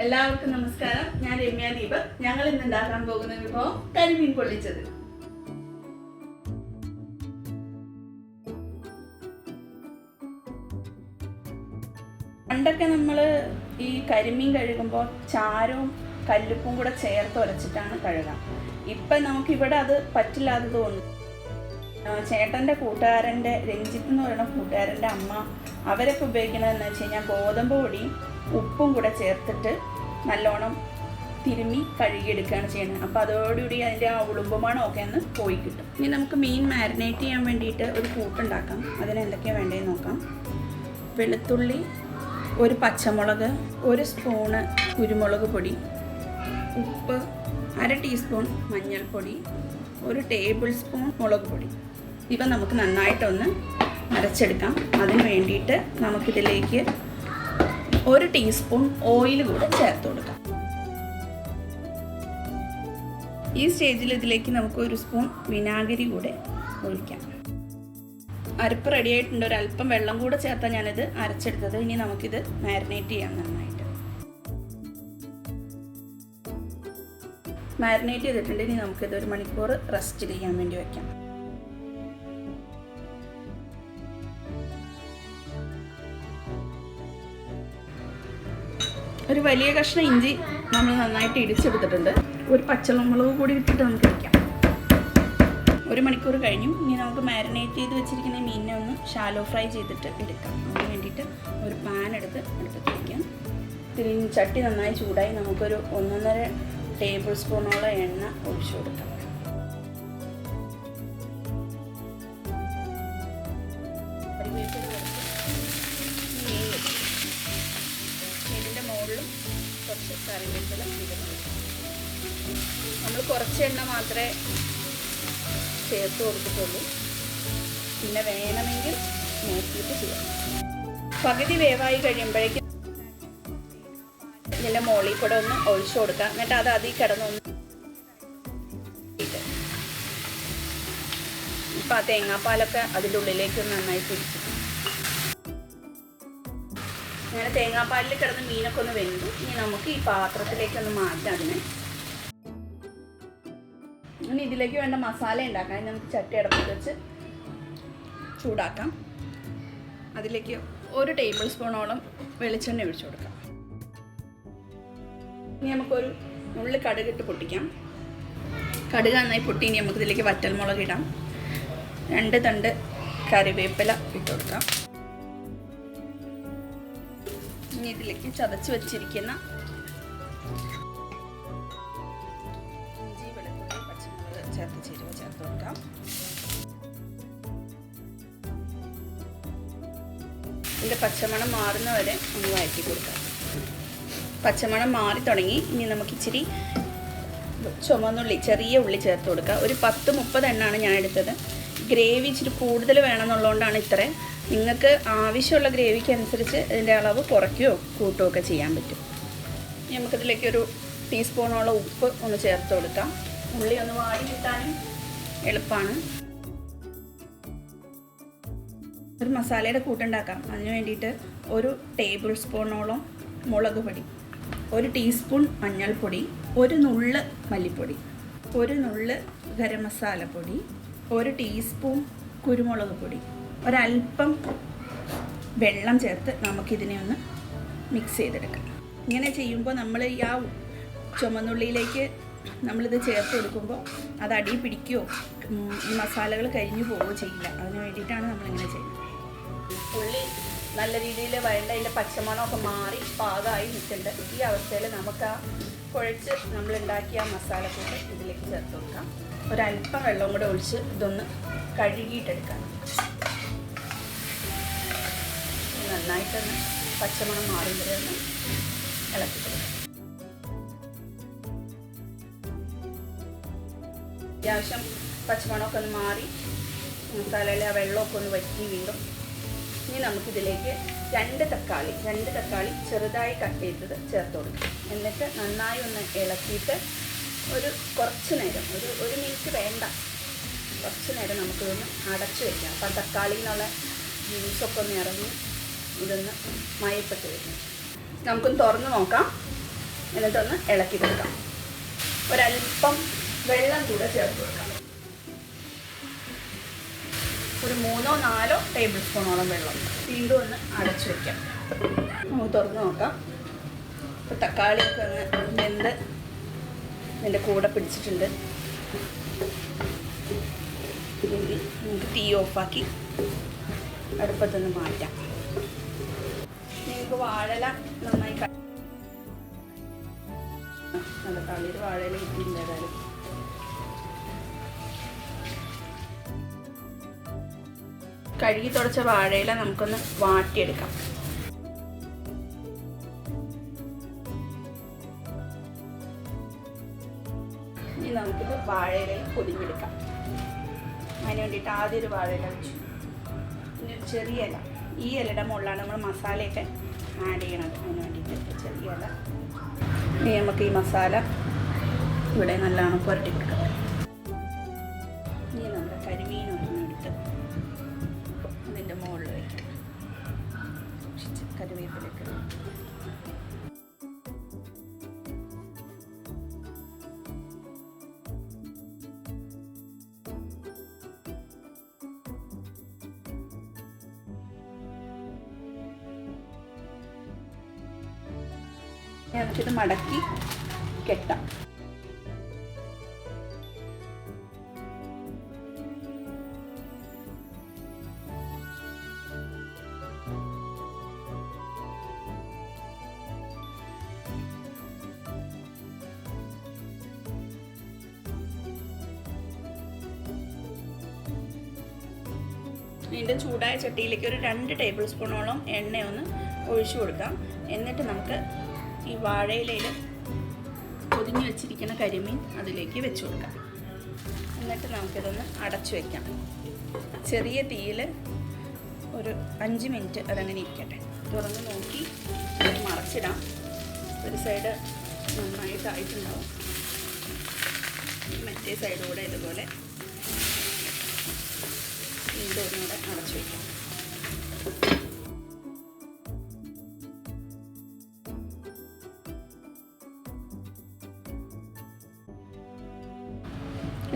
എല്ലാവർക്കും നമസ്കാരം. ഞാൻ രമ്യ ദീപക്. ഞങ്ങൾ ഇന്ന് ഉണ്ടാക്കാൻ പോകുന്ന വിഭവം കരിമീൻ പൊള്ളിച്ചത്. പണ്ടൊക്കെ നമ്മൾ ഈ കരിമീൻ കഴുകുമ്പോൾ ചാരവും കല്ലുപ്പും കൂടെ ചേർത്ത് ഉരച്ചിട്ടാണ് കഴുകാം. ഇപ്പം നമുക്കിവിടെ അത് പറ്റില്ലാത്തത് തോന്നുന്നു. ചേട്ടൻ്റെ കൂട്ടുകാരൻ്റെ രഞ്ജിത്ത് എന്ന് പറയുന്ന കൂട്ടുകാരൻ്റെ അമ്മ അവരൊക്കെ ഉപയോഗിക്കണതെന്ന് വെച്ച് കഴിഞ്ഞാൽ ഗോതമ്പ് പൊടിയും ഉപ്പും കൂടെ ചേർത്തിട്ട് നല്ലോണം തിരുമ്മി കഴുകിയെടുക്കുകയാണ് ചെയ്യുന്നത്. അപ്പോൾ അതോടുകൂടി അതിൻ്റെ ആ ഉളുമ്പുമണമൊക്കെ ഒന്ന് പോയി കിട്ടും. ഇനി നമുക്ക് മീൻ മാരിനേറ്റ് ചെയ്യാൻ വേണ്ടിയിട്ട് ഒരു കൂട്ടുണ്ടാക്കാം. അതിന് എന്തൊക്കെയാണ് വേണ്ടതെന്ന് നോക്കാം. വെളുത്തുള്ളി, ഒരു പച്ചമുളക്, ഒരു സ്പൂണ് കുരുമുളക് പൊടി, ഉപ്പ്, 1/2 ടീസ്പൂൺ മഞ്ഞൾപ്പൊടി, 1 ടേബിൾ സ്പൂൺ മുളക് പൊടി. ഇവ നമുക്ക് നന്നായിട്ടൊന്ന് അരച്ചെടുക്കാം. അതിന് വേണ്ടിയിട്ട് നമുക്കിതിലേക്ക് 1 ടീസ്പൂൺ ഓയിൽ കൂടെ ചേർത്ത് കൊടുക്കാം. ഈ സ്റ്റേജിൽ ഇതിലേക്ക് നമുക്ക് 1 സ്പൂൺ വിനാഗിരി കൂടെ ഒഴിക്കാം. അരപ്പ് റെഡി ആയിട്ടുണ്ട്. ഒരല്പം വെള്ളം കൂടെ ചേർത്താണ് ഞാനിത് അരച്ചെടുത്തത്. ഇനി നമുക്കിത് മാരിനേറ്റ് ചെയ്യാം. നന്നായിട്ട് മാരിനേറ്റ് ചെയ്തിട്ടുണ്ട്. ഇനി നമുക്കിത് 1 മണിക്കൂർ റെസ്റ്റ് ചെയ്യാൻ വേണ്ടി വയ്ക്കാം. ഒരു വലിയ കഷ്ണം ഇഞ്ചി നമ്മൾ നന്നായിട്ട് ഇടിച്ചെടുത്തിട്ടുണ്ട്. 1 പച്ചമുളക് കൂടി ഇട്ടിട്ട് നമുക്ക് വയ്ക്കാം. 1 മണിക്കൂർ കഴിഞ്ഞു. ഇനി നമുക്ക് മാരിനേറ്റ് ചെയ്ത് വെച്ചിരിക്കുന്ന മീനിനെ ഒന്ന് ഷാലോ ഫ്രൈ ചെയ്തിട്ട് എടുക്കാം. അതിന് വേണ്ടിയിട്ട് ഒരു പാൻ എടുത്ത് അടുപ്പത്ത് വയ്ക്കാം. ചട്ടി നന്നായി ചൂടായി നമുക്കൊരു 1.5 ടേബിൾ സ്പൂണോളം എണ്ണ ഒഴിച്ചു കൊടുക്കാം. ഇതിൻ്റെ മുകളിലും കുറച്ച് കറിവേപ്പില ഇടുന്നു. നമ്മൾ കുറച്ച് എണ്ണ മാത്രമേ ചേർത്ത് കൊടുത്തിട്ടുള്ളൂ. പിന്നെ വേണമെങ്കിൽ നോക്കിയിട്ട് ചെയ്യാം. പകുതി വേവായി കഴിയുമ്പോഴേക്കും ഇതിൻ്റെ മുകളിൽ കൂടെ ഒന്ന് ഒഴിച്ചു കൊടുക്കാം. എന്നിട്ട് അത് അതിൽ കിടന്നൊന്ന് ഇപ്പം ആ തേങ്ങാപ്പാലൊക്കെ അതിൻ്റെ ഉള്ളിലേക്ക് നന്നായി പിടിച്ചു. അങ്ങനെ തേങ്ങാപ്പാലിൽ കിടന്ന് മീനൊക്കെ ഒന്ന് വെന്തു. ഇനി നമുക്ക് ഈ പാത്രത്തിലേക്കൊന്ന് മാറ്റാം. ഇനി ഇതിലേക്ക് വേണ്ട മസാല ഉണ്ടാക്കാൻ നമുക്ക് ചട്ടി അടപ്പത്ത് വെച്ച് ചൂടാക്കാം. അതിലേക്ക് 1 ടേബിൾ സ്പൂണോളം വെളിച്ചെണ്ണ ഒഴിച്ചു കൊടുക്കാം. ഇനി നമുക്കൊരു നുള്ളി കടുകിട്ട് പൊട്ടിക്കാം. കടുക് നന്നായി പൊട്ടി. ഇനി നമുക്കിതിലേക്ക് വറ്റൽമുളക് ഇടാം. 2 തണ്ട് കറിവേപ്പില ഇട്ട് കൊടുക്കാം. ഇനി ഇതിലേക്ക് ചതച്ച് വെച്ചിരിക്കുന്ന ഇഞ്ചി, വെളുത്തുള്ളി, പച്ചമുളക് ചേർത്ത് കൊടുക്കാം. ഇതിൻ്റെ പച്ചമണം മാറുന്നവരെ ഒന്ന് വഴറ്റി കൊടുക്കാം. പച്ചമണം മാറി തുടങ്ങി. ഇനി നമുക്ക് ഇച്ചിരി ചുമന്നുള്ളി, ചെറിയ ഉള്ളി ചേർത്ത് കൊടുക്കുക. ഒരു 10-30 എണ്ണമാണ് ഞാൻ എടുത്തത്. ഗ്രേവി ഇച്ചിരി കൂടുതൽ വേണമെന്നുള്ളതുകൊണ്ടാണ് ഇത്രയും. നിങ്ങൾക്ക് ആവശ്യമുള്ള ഗ്രേവിക്ക് അനുസരിച്ച് ഇതിൻ്റെ അളവ് കുറയ്ക്കുകയോ കൂട്ടുകയോ ഒക്കെ ചെയ്യാൻ പറ്റും. നമുക്കിതിലേക്ക് 1 ടീസ്പൂണോളം ഉപ്പ് ഒന്ന് ചേർത്ത് കൊടുക്കാം. ഉള്ളി ഒന്ന് വാടി കിട്ടാനും എളുപ്പമാണ്. ഒരു മസാലയുടെ കൂട്ടുണ്ടാക്കാം. അതിന് വേണ്ടിയിട്ട് 1 ടേബിൾ സ്പൂണോളം മുളക് പൊടി, 1 ടീസ്പൂൺ മഞ്ഞൾപ്പൊടി, 1 നുള്ള് മല്ലിപ്പൊടി, 1 നുള്ള് ഗരം മസാലപ്പൊടി, 1 ടീസ്പൂൺ കുരുമുളക് പൊടി, ഒരല്പം വെള്ളം ചേർത്ത് നമുക്കിതിനെ ഒന്ന് മിക്സ് ചെയ്തെടുക്കാം. ഇങ്ങനെ ചെയ്യുമ്പോൾ നമ്മൾ ഈ ആ ചുമന്നുള്ളിയിലേക്ക് നമ്മളിത് ചേർത്ത് കൊടുക്കുമ്പോൾ അത് അടി പിടിക്കുകയോ ഈ മസാലകൾ കരിഞ്ഞു പോവുകയോ ചെയ്യില്ല. അതിന് വേണ്ടിയിട്ടാണ് നമ്മളിങ്ങനെ ചെയ്യുന്നത്. ഉള്ളി നല്ല രീതിയിൽ വഴണ്ട അതിൻ്റെ പച്ചമണമൊക്കെ മാറി പാകമായി നിൽക്കുന്നുണ്ട്. ഈ അവസ്ഥയിൽ നമുക്ക് ആ കുഴച്ച് നമ്മളുണ്ടാക്കിയ ആ മസാലക്കൂട്ട് ഇതിലേക്ക് ചേർത്ത് കൊടുക്കാം. ഒരല്പം വെള്ളം കൂടെ ഒഴിച്ച് ഇതൊന്ന് കഴുകിയിട്ടെടുക്കാം. നന്നായിട്ടൊന്ന് പച്ചമണം മാറുമ്പോൾ ഒന്ന് ഇളക്കി കൊടുക്കാം. അത്യാവശ്യം പച്ചമണമൊക്കെ ഒന്ന് മാറി മസാലയിലെ ആ വെള്ളമൊക്കെ ഒന്ന് വറ്റി വീണ്ടും. ഇനി നമുക്കിതിലേക്ക് 2 തക്കാളി ചെറുതായി കട്ട് ചെയ്തത് ചേർത്ത് കൊടുക്കാം. എന്നിട്ട് നന്നായി ഒന്ന് ഇളക്കിയിട്ട് കുറച്ച് നേരം, ഒരു മിനിറ്റ് വേണ്ട, കുറച്ച് നേരം നമുക്കിതൊന്ന് അടച്ചു വയ്ക്കാം. അപ്പം തക്കാളിയിൽ നിന്നുള്ള ജ്യൂസൊക്കെ ഒന്ന് ഇറങ്ങി ഇതൊന്ന് മയപ്പെട്ട് വരും. നമുക്കൊന്ന് തുറന്ന് നോക്കാം. എന്നിട്ടൊന്ന് ഇളക്കി കൊടുക്കാം. ഒരല്പം വെള്ളം കൂടെ ചേർത്ത് കൊടുക്കാം. ഒരു 3-4 ടേബിൾ സ്പൂണോളം വെള്ളം. വീണ്ടും ഒന്ന് അടച്ചു വയ്ക്കാം. നമുക്ക് തുറന്ന് നോക്കാം. ഇപ്പോൾ തക്കാളിയൊക്കെ ഒന്ന് വെന്ത് ഇതിൻ്റെ കൂടെ പിടിച്ചിട്ടുണ്ട്. ഇനി നമുക്ക് തീ ഓഫാക്കി അടുപ്പത്തൊന്ന് മാറ്റാം. നിങ്ങൾക്ക് വാഴല നന്നായി നല്ല തളിര് വാഴയില കിട്ടിയില്ല. ഏതായാലും കഴുകി തുടച്ച വാഴയില നമുക്കൊന്ന് വാട്ടിയെടുക്കാം. ഇനി നമുക്കിത് വാഴയിലയിൽ പൊതിഞ്ഞെടുക്കാം. അതിന് വേണ്ടിയിട്ട് ആദ്യം ഒരു വാഴയില വെച്ചു. പിന്നെ ഒരു ചെറിയ ഇല. ഈ ഇലയുടെ മുകളിലാണ് നമ്മൾ മസാലയൊക്കെ ആഡ് ചെയ്യണത്. അതിന് വേണ്ടിയിട്ട് ചെറിയ ഇല. ഇനി നമുക്ക് ഈ മസാല ഇവിടെ നല്ലോണം പുരട്ടി കൊടുക്കാം. ഇനി നമ്മുടെ കരിമീൻ ഒരെണ്ണെടുത്ത് അതിൻ്റെ മുകളിൽ വയ്ക്കാം. കറിവേപ്പിലൊക്കെ നമുക്കിത് മടക്കി കെട്ടാം. വീണ്ടും ചൂടായ ചട്ടിയിലേക്ക് ഒരു 2 ടേബിൾ സ്പൂണോളം എണ്ണയൊന്ന് ഒഴിച്ചു കൊടുക്കാം. എന്നിട്ട് നമുക്ക് ഈ വാഴയിലയിൽ പൊതിഞ്ഞ് വെച്ചിരിക്കുന്ന കരിമീൻ അതിലേക്ക് വെച്ച് കൊടുക്കാം. എന്നിട്ട് നമുക്കിതൊന്ന് അടച്ചു വയ്ക്കാം. ചെറിയ തീയിൽ ഒരു 5 മിനിറ്റ് അതങ്ങനെ ഇരിക്കട്ടെ. തുറന്ന് നോക്കി മറച്ചിടാം. ഒരു സൈഡ് നന്നായിട്ടായിട്ടുണ്ടാവും. മറ്റേ സൈഡ് കൂടെ ഇതുപോലെ വീണ്ടും ഒന്നുകൂടെ അടച്ചു വയ്ക്കാം.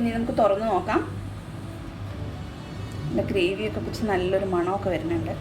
ഇനി നമുക്ക് തുറന്ന് നോക്കാം. ഗ്രേവിയൊക്കെ പിടിച്ച് നല്ലൊരു മണമൊക്കെ വരുന്നുണ്ട്.